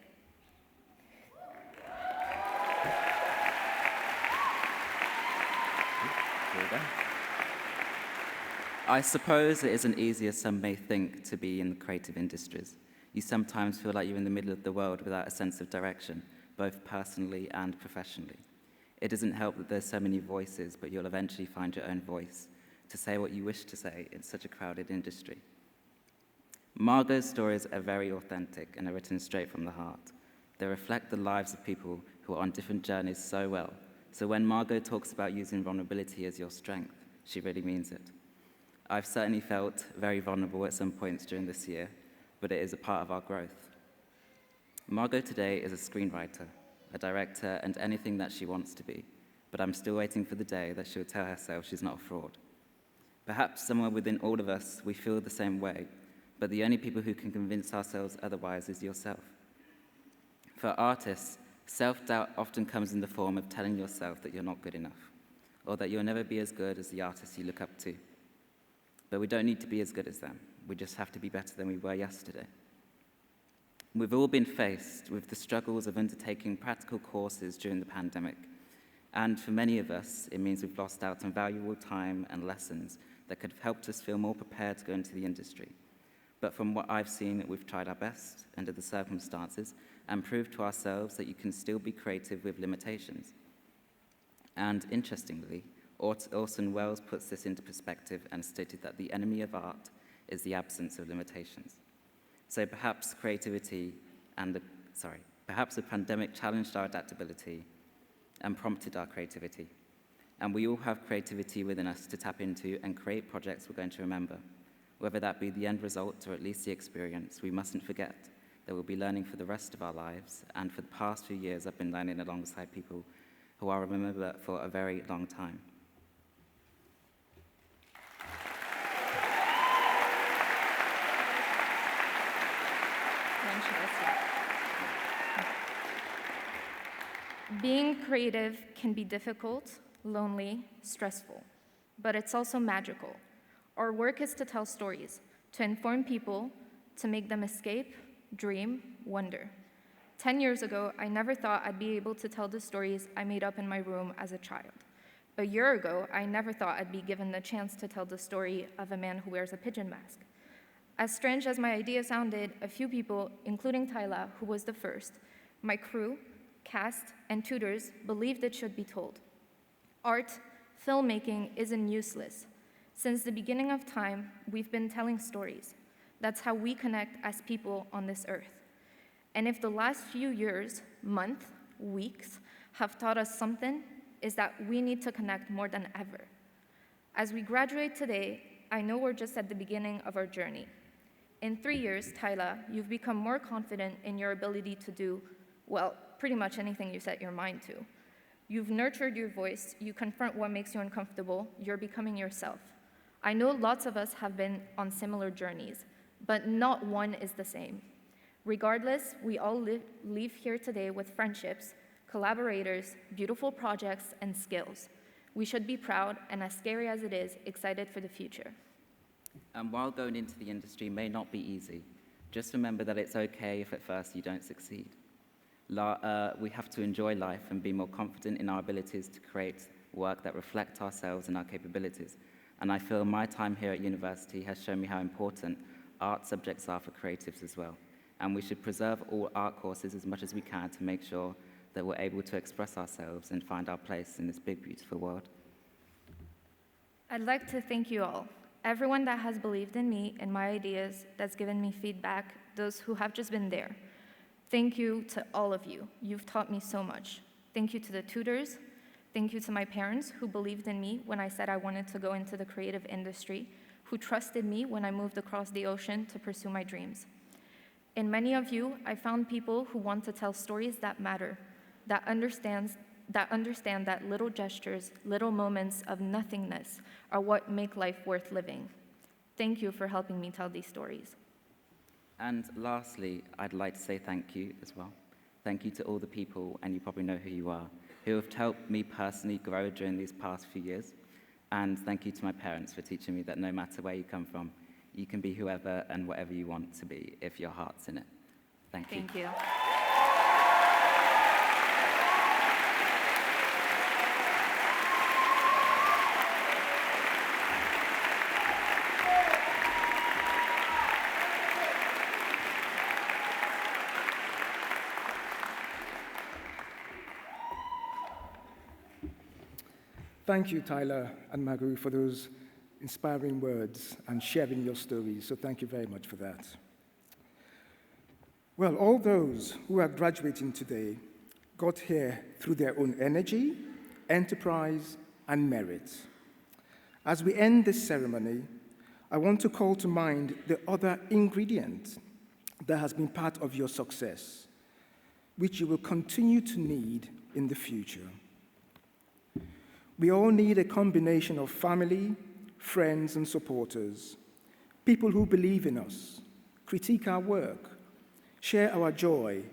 I suppose it isn't easy as some may think to be in the creative industries. You sometimes feel like you're in the middle of the world without a sense of direction, both personally and professionally. It doesn't help that there's so many voices, but you'll eventually find your own voice to say what you wish to say in such a crowded industry. Margot's stories are very authentic and are written straight from the heart. They reflect the lives of people who are on different journeys so well. So when Margot talks about using vulnerability as your strength, she really means it. I've certainly felt very vulnerable at some points during this year, but it is a part of our growth. Margot today is a screenwriter, a director, and anything that she wants to be. But I'm still waiting for the day that she'll tell herself she's not a fraud. Perhaps somewhere within all of us, we feel the same way, but the only people who can convince ourselves otherwise is yourself. For artists, self-doubt often comes in the form of telling yourself that you're not good enough, or that you'll never be as good as the artists you look up to. But we don't need to be as good as them. We just have to be better than we were yesterday. We've all been faced with the struggles of undertaking practical courses during the pandemic. And for many of us, it means we've lost out on valuable time and lessons that could have helped us feel more prepared to go into the industry. But from what I've seen, we've tried our best under the circumstances and proved to ourselves that you can still be creative with limitations. And interestingly, Orson Welles puts this into perspective and stated that the enemy of art is the absence of limitations. So perhaps perhaps the pandemic challenged our adaptability and prompted our creativity. And we all have creativity within us to tap into and create projects we're going to remember. Whether that be the end result or at least the experience, we mustn't forget that we'll be learning for the rest of our lives. And for the past few years, I've been learning alongside people who I'll remember for a very long time. Being creative can be difficult, lonely, stressful, but it's also magical. Our work is to tell stories, to inform people, to make them escape, dream, wonder. 10 years ago, I never thought I'd be able to tell the stories I made up in my room as a child. A year ago, I never thought I'd be given the chance to tell the story of a man who wears a pigeon mask. As strange as my idea sounded, a few people, including Tyla, who was the first, my crew, cast, and tutors believed it should be told. Art, filmmaking isn't useless. Since the beginning of time, we've been telling stories. That's how we connect as people on this earth. And if the last few years, months, weeks, have taught us something, is that we need to connect more than ever. As we graduate today, I know we're just at the beginning of our journey. In 3 years, Tyla, you've become more confident in your ability to do, well, pretty much anything you set your mind to. You've nurtured your voice, you confront what makes you uncomfortable, you're becoming yourself. I know lots of us have been on similar journeys, but not one is the same. Regardless, we all leave here today with friendships, collaborators, beautiful projects, and skills. We should be proud, and as scary as it is, excited for the future. And while going into the industry may not be easy, just remember that it's okay if at first you don't succeed. We have to enjoy life and be more confident in our abilities to create work that reflect ourselves and our capabilities. And I feel my time here at university has shown me how important art subjects are for creatives as well. And we should preserve all art courses as much as we can to make sure that we're able to express ourselves and find our place in this big, beautiful world. I'd like to thank you all. Everyone that has believed in me and my ideas, that's given me feedback, those who have just been there. Thank you to all of you. You've taught me so much. Thank you to the tutors. Thank you to my parents who believed in me when I said I wanted to go into the creative industry, who trusted me when I moved across the ocean to pursue my dreams. In many of you, I found people who want to tell stories that matter, that understand that little gestures, little moments of nothingness are what make life worth living. Thank you for helping me tell these stories. And lastly, I'd like to say thank you as well. Thank you to all the people, and you probably know who you are, who have helped me personally grow during these past few years. And thank you to my parents for teaching me that no matter where you come from, you can be whoever and whatever you want to be if your heart's in it. Thank you. Thank you. Thank you, Tyler and Magu, for those inspiring words and sharing your stories. So thank you very much for that. Well, all those who are graduating today got here through their own energy, enterprise, and merit. As we end this ceremony, I want to call to mind the other ingredient that has been part of your success. which you will continue to need in the future. We all need a combination of family, friends, and supporters, people who believe in us, critique our work, share our joy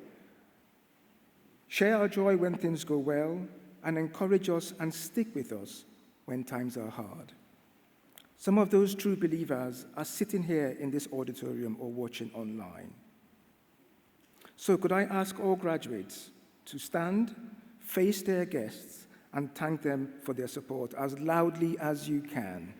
when things go well, and encourage us and stick with us when times are hard. Some of those true believers are sitting here in this auditorium or watching online. So could I ask all graduates to stand, face their guests, and thank them for their support as loudly as you can.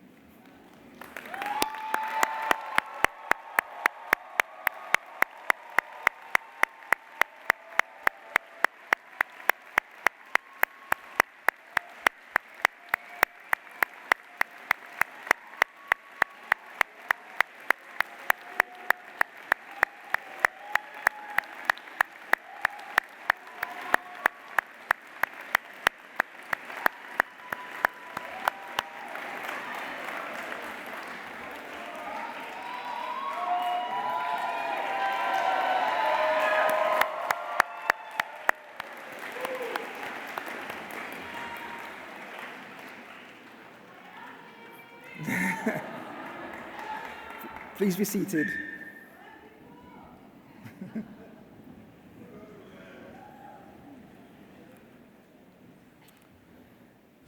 Please be seated.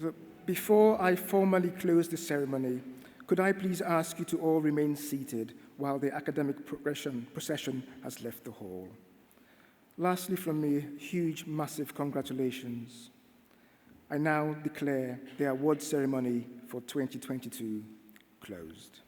So before I formally close the ceremony, could I please ask you to all remain seated while the academic procession has left the hall? Lastly, from me, huge, massive congratulations. I now declare the award ceremony for 2022 closed.